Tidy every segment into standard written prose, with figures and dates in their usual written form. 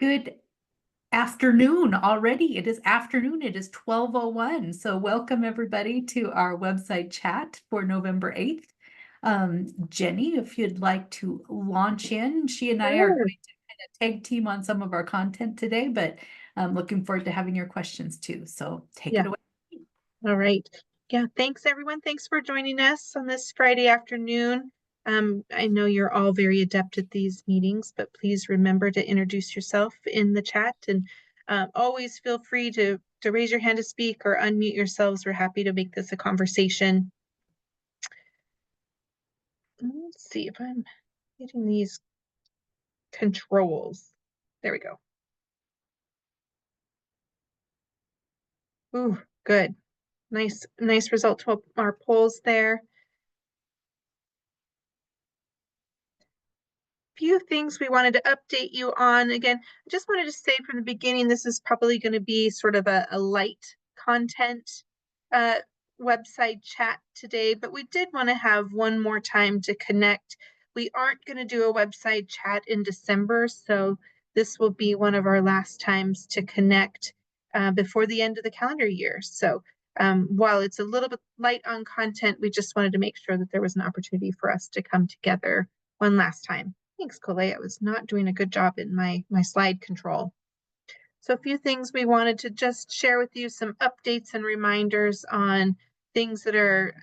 Good afternoon already. It is afternoon. It is 12:01. So welcome everybody to our website chat for November 8th. Jenny, if you'd like to launch in, she and I are going Sure. to kind of tag team on some of our content today, but I'm looking forward to having your questions too. So take Yeah. it away. All right. Yeah. Thanks, everyone. Thanks for joining us on this Friday afternoon. I know you're all very adept at these meetings, but please remember to introduce yourself in the chat and always feel free to raise your hand to speak or unmute yourselves. We're happy to make this a conversation. Let's see if I'm getting these controls. There we go. Ooh, good. Nice result to our polls there. Few things we wanted to update you on. Again, I just wanted to say from the beginning, this is probably going to be sort of a light content uh, website chat today, but we did want to have one more time to connect. We aren't going to do a website chat in December, so this will be one of our last times to connect before the end of the calendar year. So while it's a little bit light on content, we just wanted to make sure that there was an opportunity for us to come together one last time. Thanks, Colette. I was not doing a good job in my slide control. So a few things we wanted to just share with you, some updates and reminders on things that are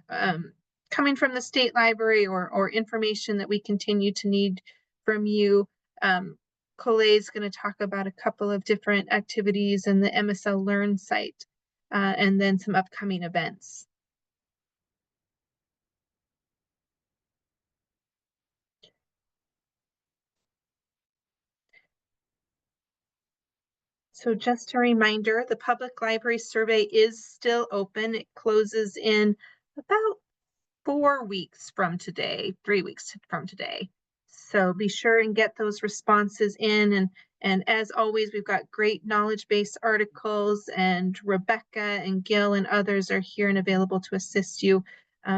coming from the state library or information that we continue to need from you. Colette is going to talk about a couple of different activities in the MSL Learn site and then some upcoming events. So just a reminder, the public library survey is still open. It closes in about 4 weeks from today, 3 weeks from today. So be sure and get those responses in. And as always, we've got great knowledge-based articles, and Rebecca and Gil and others are here and available to assist you.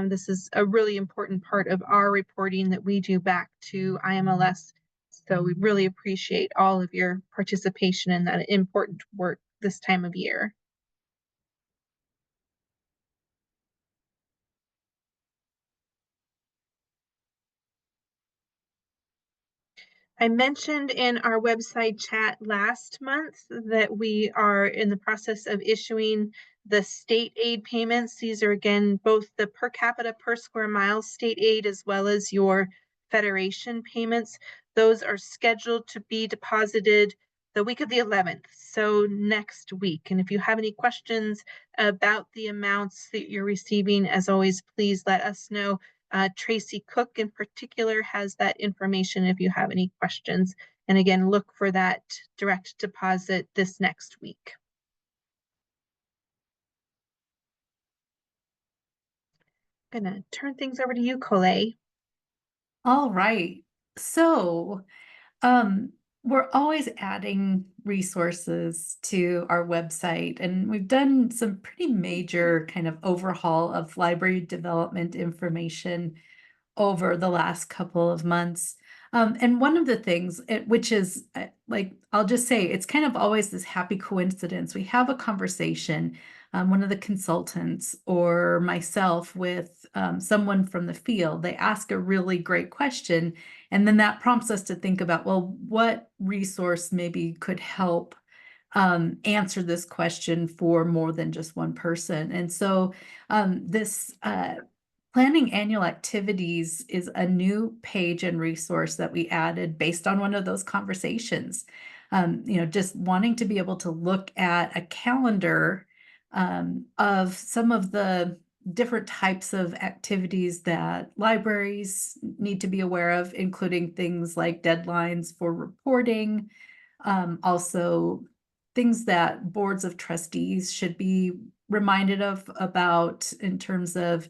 This is a really important part of our reporting that we do back to IMLS. So we really appreciate all of your participation in that important work this time of year. I mentioned in our website chat last month that we are in the process of issuing the state aid payments. These are, again, both the per capita per square mile state aid as well as your federation payments. Those are scheduled to be deposited the week of the 11th, so next week. And if you have any questions about the amounts that you're receiving, as always, please let us know. Tracy Cook in particular has that information if you have any questions. And again, look for that direct deposit this next week. I'm gonna turn things over to you, Colette. All right. So Um, we're always adding resources to our website, and we've done some pretty major kind of overhaul of library development information over the last couple of months. And one of the things, which is like, I'll just say, it's kind of always this happy coincidence. We have a conversation, one of the consultants or myself with someone from the field, they ask a really great question. And then that prompts us to think about, well, what resource maybe could help answer this question for more than just one person. And so this planning annual activities is a new page and resource that we added based on one of those conversations. Just wanting to be able to look at a calendar of some of the different types of activities that libraries need to be aware of, including things like deadlines for reporting, also things that boards of trustees should be reminded of about in terms of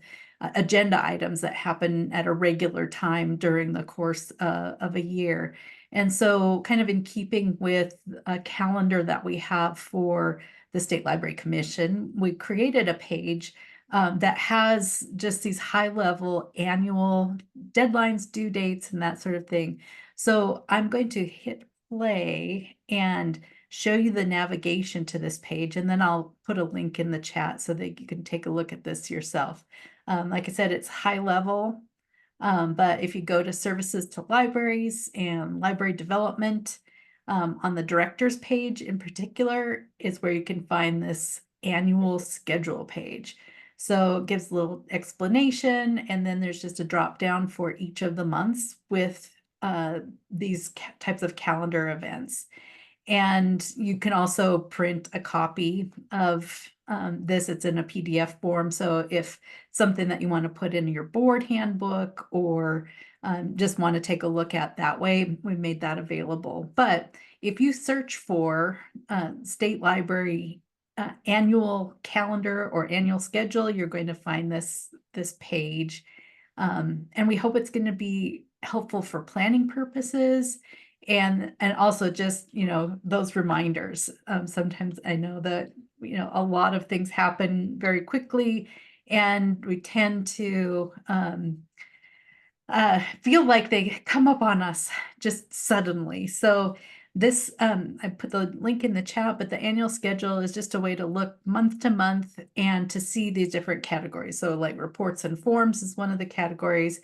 agenda items that happen at a regular time during the course of a year. And so kind of in keeping with a calendar that we have for the State Library Commission, we created a page that has just these high-level annual deadlines, due dates, and that sort of thing. So I'm going to hit play and show you the navigation to this page, and then I'll put a link in the chat so that you can take a look at this yourself. Like I said, it's high level, but if you go to services to libraries and library development, on the director's page in particular is where you can find this annual schedule page. So it gives a little explanation, and then there's just a drop down for each of the months with these types of calendar events. And you can also print a copy of this. It's in a PDF form. So if something that you want to put in your board handbook or just want to take a look at that way, we made that available. But if you search for state library annual calendar or annual schedule, you're going to find this page. And we hope it's going to be helpful for planning purposes and also just, those reminders. Sometimes I know that, a lot of things happen very quickly and we tend to feel like they come up on us just suddenly. So this, I put the link in the chat, but the annual schedule is just a way to look month to month and to see these different categories. So like reports and forms is one of the categories,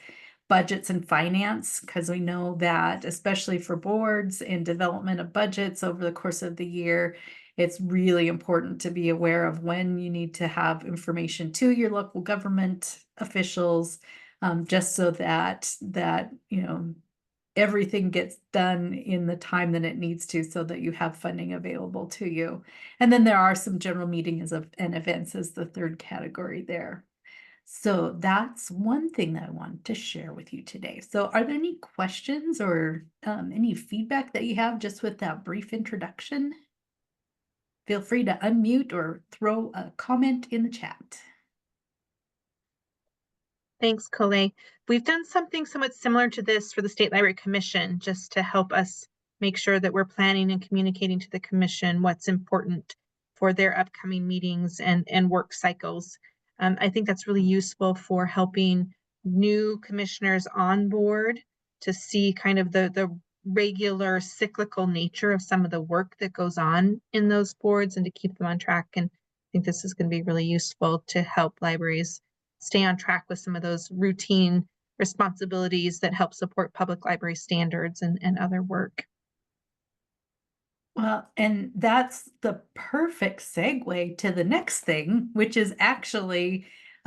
budgets and finance, because we know that especially for boards and development of budgets over the course of the year, it's really important to be aware of when you need to have information to your local government officials, just so that everything gets done in the time that it needs to, so that you have funding available to you. And then there are some general meetings and events as the third category there. So that's one thing that I wanted to share with you today. So are there any questions or any feedback that you have just with that brief introduction? Feel free to unmute or throw a comment in the chat. Thanks, Colette. We've done something somewhat similar to this for the State Library Commission, just to help us make sure that we're planning and communicating to the commission what's important for their upcoming meetings and work cycles. I think that's really useful for helping new commissioners on board to see kind of the regular cyclical nature of some of the work that goes on in those boards and to keep them on track. And I think this is going to be really useful to help libraries stay on track with some of those routine responsibilities that help support public library standards and other work. Well, and that's the perfect segue to the next thing, which is actually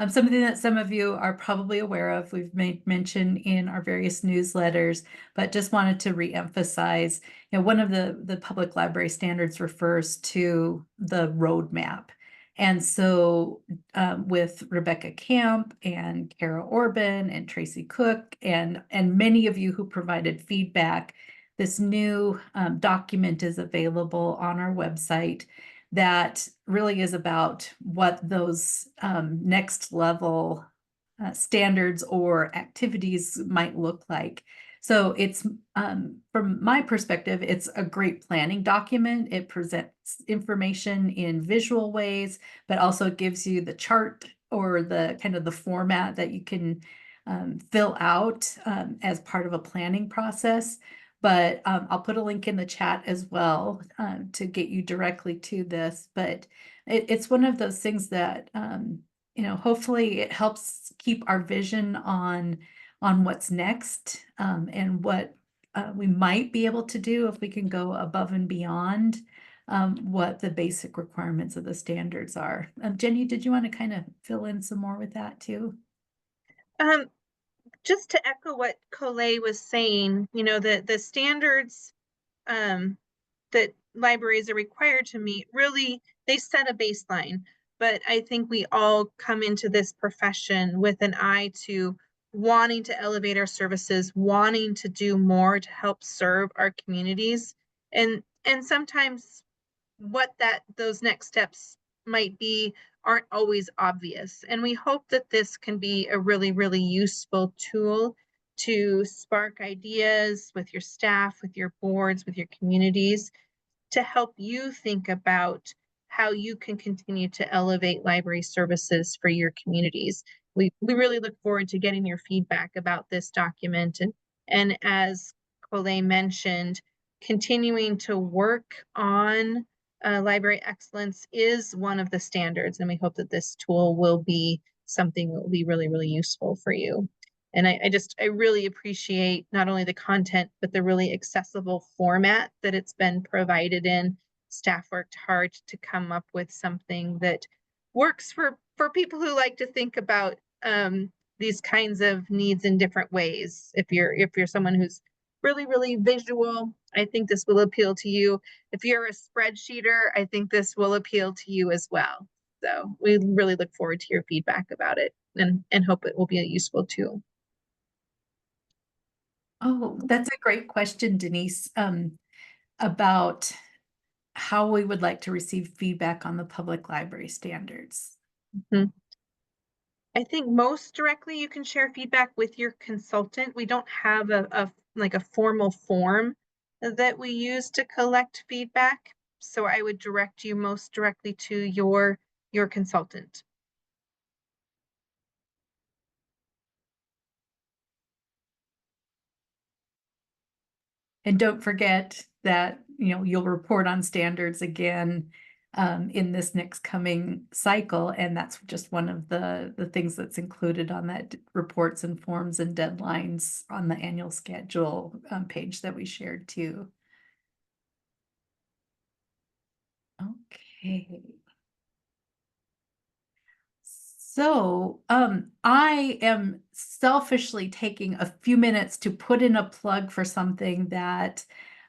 something that some of you are probably aware of. We've made mention in our various newsletters, but just wanted to reemphasize, one of the public library standards refers to the roadmap. And so with Rebecca Camp and Kara Orban and Tracy Cook and many of you who provided feedback, this new document is available on our website that really is about what those next level standards or activities might look like. So it's, from my perspective, it's a great planning document. It presents information in visual ways, but also gives you the chart or the kind of the format that you can fill out as part of a planning process. But I'll put a link in the chat as well to get you directly to this. But it's one of those things that hopefully it helps keep our vision on what's next, and what we might be able to do if we can go above and beyond what the basic requirements of the standards are. Jenny, did you want to kind of fill in some more with that too? Just to echo what Colette was saying, the standards that libraries are required to meet, really, they set a baseline. But I think we all come into this profession with an eye to wanting to elevate our services, wanting to do more to help serve our communities. And sometimes what those next steps might be aren't always obvious. And we hope that this can be a really, really useful tool to spark ideas with your staff, with your boards, with your communities, to help you think about how you can continue to elevate library services for your communities. We really look forward to getting your feedback about this document. And as Colette mentioned, continuing to work on library excellence is one of the standards, and we hope that this tool will be something that will be really, really useful for you. And I really appreciate not only the content, but the really accessible format that it's been provided in. Staff worked hard to come up with something that works for people who like to think about these kinds of needs in different ways. If you're someone who's really, really visual, I think this will appeal to you. If you're a spreadsheeter, I think this will appeal to you as well. So we really look forward to your feedback about it, and hope it will be a useful tool. Oh, that's a great question, Denise, about how we would like to receive feedback on the public library standards. Mhm. I think most directly you can share feedback with your consultant. We don't have like a formal form that we use to collect feedback. So I would direct you most directly to your consultant. And don't forget that, you'll report on standards again in this next coming cycle. And that's just one of the things that's included on that reports and forms and deadlines on the annual schedule page that we shared too. Okay. So, I am selfishly taking a few minutes to put in a plug for something that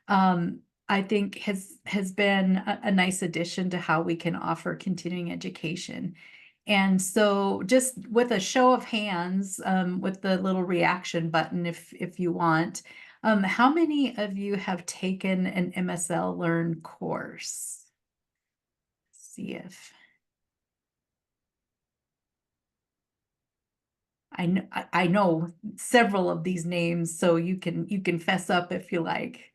I think has been a nice addition to how we can offer continuing education. And so, just with a show of hands, with the little reaction button, if you want, how many of you have taken an MSL Learn course? See if I know several of these names, so you can fess up if you like.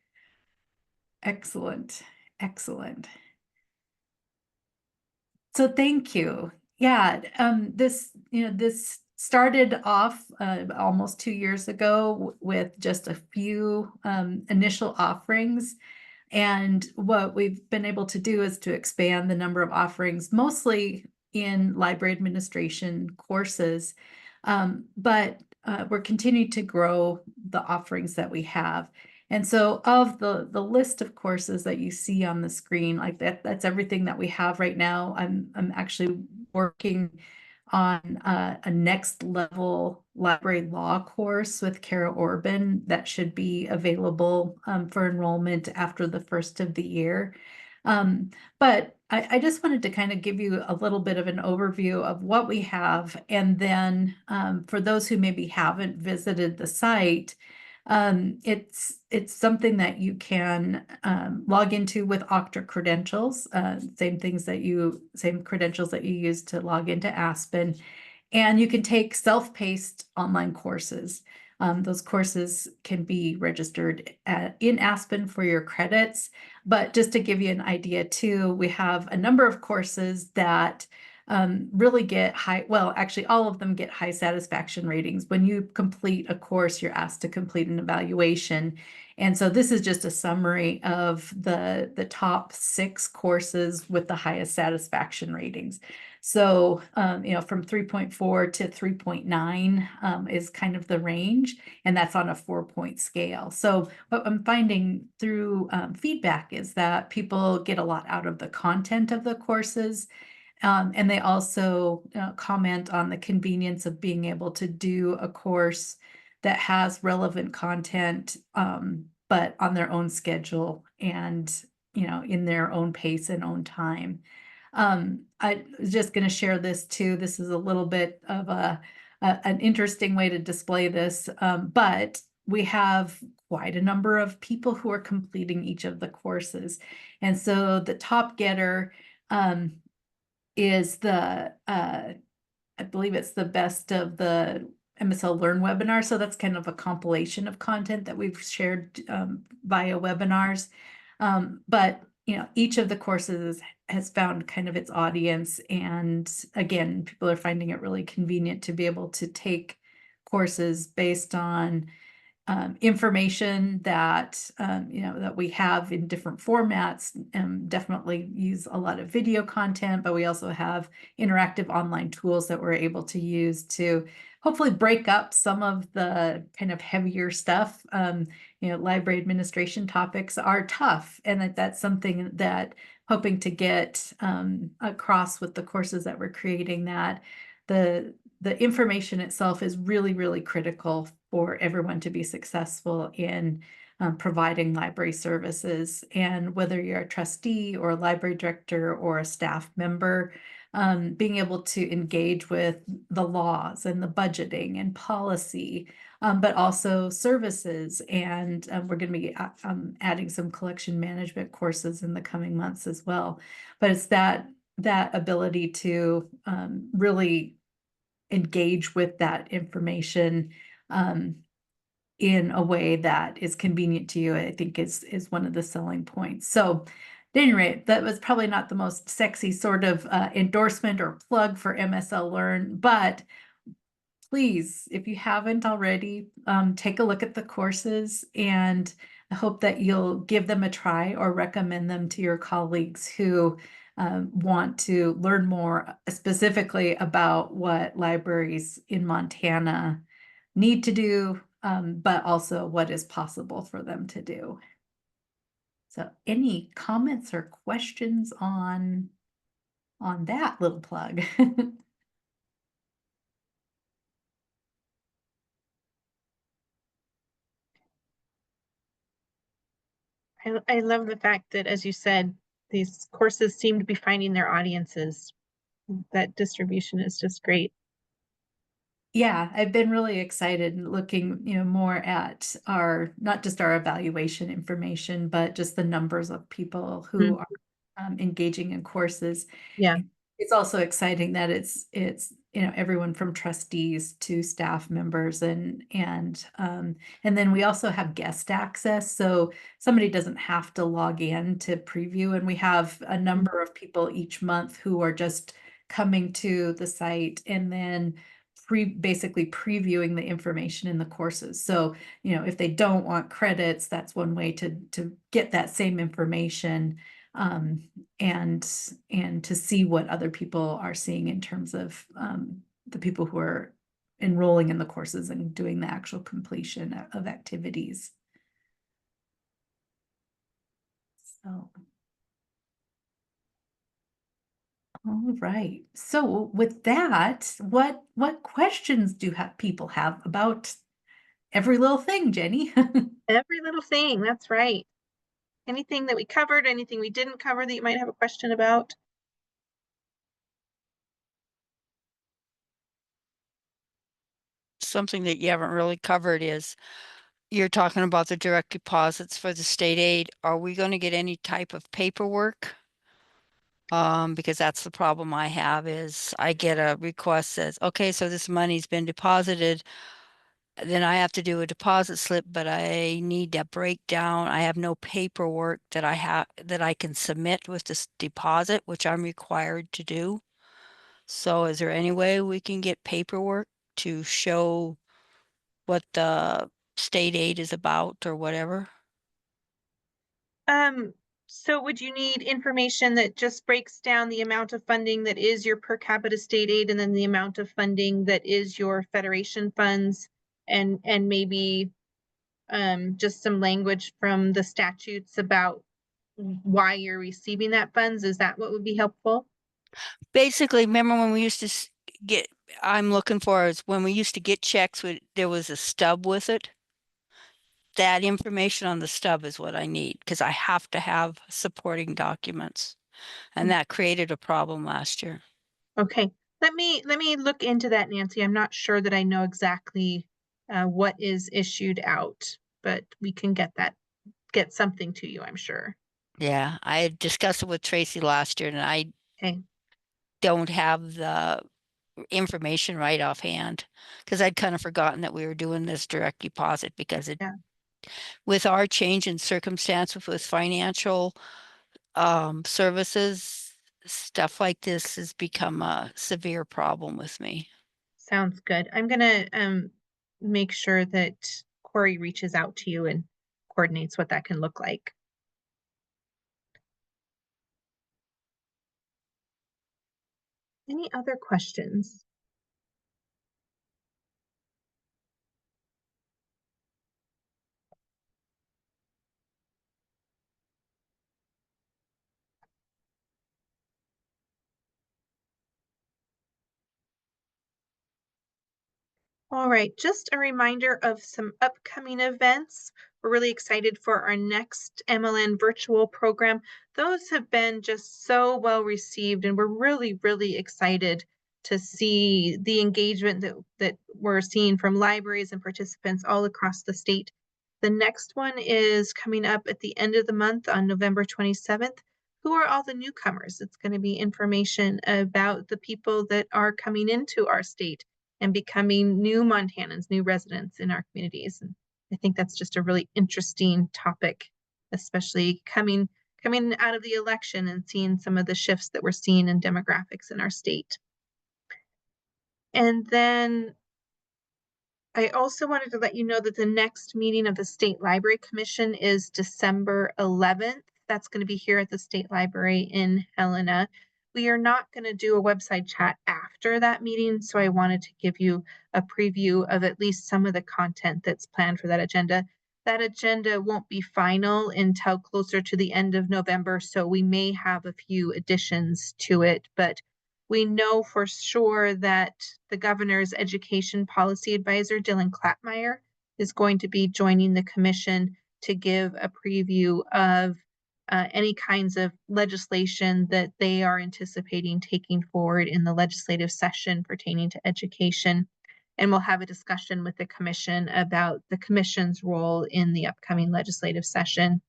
Excellent, excellent. So thank you. Yeah, this started off almost 2 years ago with just a few initial offerings. And what we've been able to do is to expand the number of offerings, mostly in library administration courses. But we're continuing to grow the offerings that we have. And so of the list of courses that you see on the screen, like that's everything that we have right now. I'm actually working on a next level library law course with Kara Orban that should be available for enrollment after the first of the year. But I just wanted to kind of give you a little bit of an overview of what we have. And then for those who maybe haven't visited the site, it's something that you can log into with Okta credentials, same credentials that you use to log into Aspen. And you can take self-paced online courses. Those courses can be registered in Aspen for your credits. But just to give you an idea too, we have a number of courses that really get high, well, actually all of them get high satisfaction ratings. When you complete a course, you're asked to complete an evaluation. And so this is just a summary of the top 6 courses with the highest satisfaction ratings. So, from 3.4 to 3.9 is kind of the range, and that's on a 4-point scale. So what I'm finding through feedback is that people get a lot out of the content of the courses. And they also comment on the convenience of being able to do a course that has relevant content, but on their own schedule and, in their own pace and own time. I was just going to share this too. This is a little bit of an interesting way to display this, but we have quite a number of people who are completing each of the courses. And so the top getter is I believe it's the best of the MSL Learn webinar. So that's kind of a compilation of content that we've shared via webinars. But each of the courses has found kind of its audience. And again, people are finding it really convenient to be able to take courses based on information that that we have in different formats. Definitely use a lot of video content, but we also have interactive online tools that we're able to use to hopefully break up some of the kind of heavier stuff. Library administration topics are tough, and that's something that hoping to get across with the courses that we're creating, that the information itself is really, really critical for everyone to be successful in providing library services. And whether you're a trustee or a library director or a staff member, being able to engage with the laws and the budgeting and policy, but also services. And we're going to be adding some collection management courses in the coming months as well. But it's that ability to really engage with that information in a way that is convenient to you, I think is one of the selling points. So at any rate, that was probably not the most sexy sort of endorsement or plug for MSL Learn, but please, if you haven't already, take a look at the courses, and I hope that you'll give them a try or recommend them to your colleagues who want to learn more specifically about what libraries in Montana need to do, but also what is possible for them to do. So any comments or questions on that little plug? I love the fact that, as you said, these courses seem to be finding their audiences. That distribution is just great. Yeah, I've been really excited looking, more at our, not just our evaluation information, but just the numbers of people who Mm, are engaging in courses. yeah. It's also exciting that it's everyone from trustees to staff members, and then we also have guest access, so somebody doesn't have to log in to preview, and we have a Mm. number of people each month who are just coming to the site and then basically previewing the information in the courses. So, if they don't want credits, that's one way to get that same information, um, and to see what other people are seeing in terms of the people who are enrolling in the courses and doing the actual completion of activities. So, all right. So with that, what questions do people have about every little thing, Jenny? Every little thing, that's right. Anything that we covered, anything we didn't cover that you might have a question about? Something that you haven't really covered is you're talking about the direct deposits for the state aid. Are we going to get any type of paperwork? Because that's the problem I have is I get a request says, okay, so this money's been deposited. Then I have to do a deposit slip, but I need a breakdown. I have no paperwork that I can submit with this deposit, which I'm required to do. So is there any way we can get paperwork to show what the state aid is about or whatever? Um, so would you need information that just breaks down the amount of funding that is your per capita state aid and then the amount of funding that is your federation funds, and maybe just some language from the statutes about why you're receiving that funds? Is that what would be helpful? Basically, remember when we used to get, I'm looking for is when we used to get checks with, there was a stub with it. That information on the stub is what I need because I have to have supporting documents. And that created a problem last year. Okay, let me look into that, Nancy. I'm not sure that I know exactly what is issued out, but we can get something to you, I'm sure. Yeah, I had discussed it with Tracy last year and I Okay, don't have the information right offhand because I'd kind of forgotten that we were doing this direct deposit because it yeah, with our change in circumstances with financial services, stuff like this has become a severe problem with me. sounds good. I'm gonna make sure that Corey reaches out to you and coordinates what that can look like. Any other questions? All right, just a reminder of some upcoming events. We're really excited for our next MLN virtual program. Those have been just so well received, and we're really, really excited to see the engagement that we're seeing from libraries and participants all across the state. The next one is coming up at the end of the month on November 27th. Who are all the newcomers? It's going to be information about the people that are coming into our state and becoming new Montanans, new residents in our communities. And I think that's just a really interesting topic, especially coming out of the election and seeing some of the shifts that we're seeing in demographics in our state. And then I also wanted to let you know that the next meeting of the State Library Commission is December 11th. That's going to be here at the State Library in Helena. We are not going to do a website chat after that meeting, so I wanted to give you a preview of at least some of the content that's planned for that agenda. That agenda won't be final until closer to the end of November, so we may have a few additions to it, but we know for sure that the governor's education policy advisor, Dylan Clapmeyer, is going to be joining the commission to give a preview of any kinds of legislation that they are anticipating taking forward in the legislative session pertaining to education. And we'll have a discussion with the commission about the commission's role in the upcoming legislative session.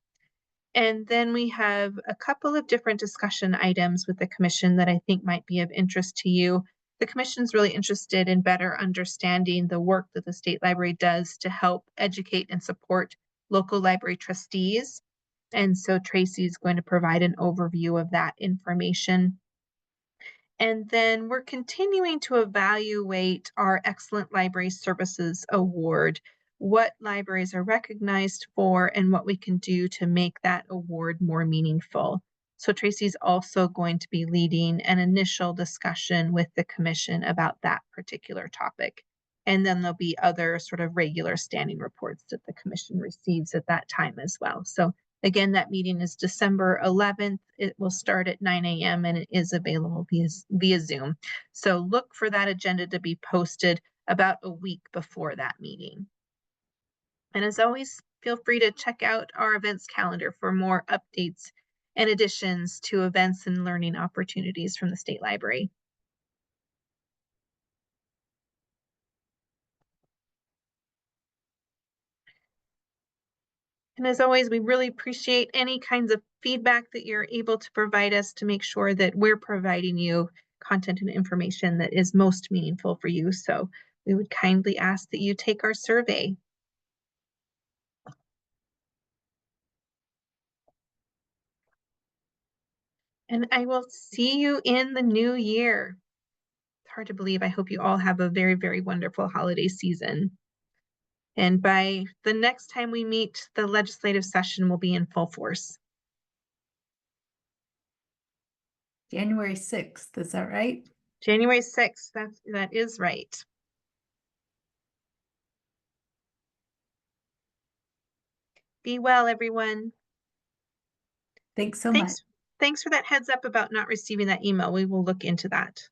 And then we have a couple of different discussion items with the commission that I think might be of interest to you. The commission's really interested in better understanding the work that the State Library does to help educate and support local library trustees. And so Tracy's going to provide an overview of that information. And then we're continuing to evaluate our Excellent Library Services Award, what libraries are recognized for and what we can do to make that award more meaningful. So Tracy's also going to be leading an initial discussion with the commission about that particular topic. And then there'll be other sort of regular standing reports that the commission receives at that time as well. So again, that meeting is December 11th. It will start at 9 a.m. and it is available via Zoom. So look for that agenda to be posted about a week before that meeting. And as always, feel free to check out our events calendar for more updates and additions to events and learning opportunities from the State Library. And as always, we really appreciate any kinds of feedback that you're able to provide us to make sure that we're providing you content and information that is most meaningful for you. So we would kindly ask that you take our survey. And I will see you in the new year. It's hard to believe. I hope you all have a very, very wonderful holiday season. And by the next time we meet, the legislative session will be in full force. January 6th, is that right? January 6th, that is right. Be well, everyone. Thanks so much. Thanks for that heads up about not receiving that email. We will look into that.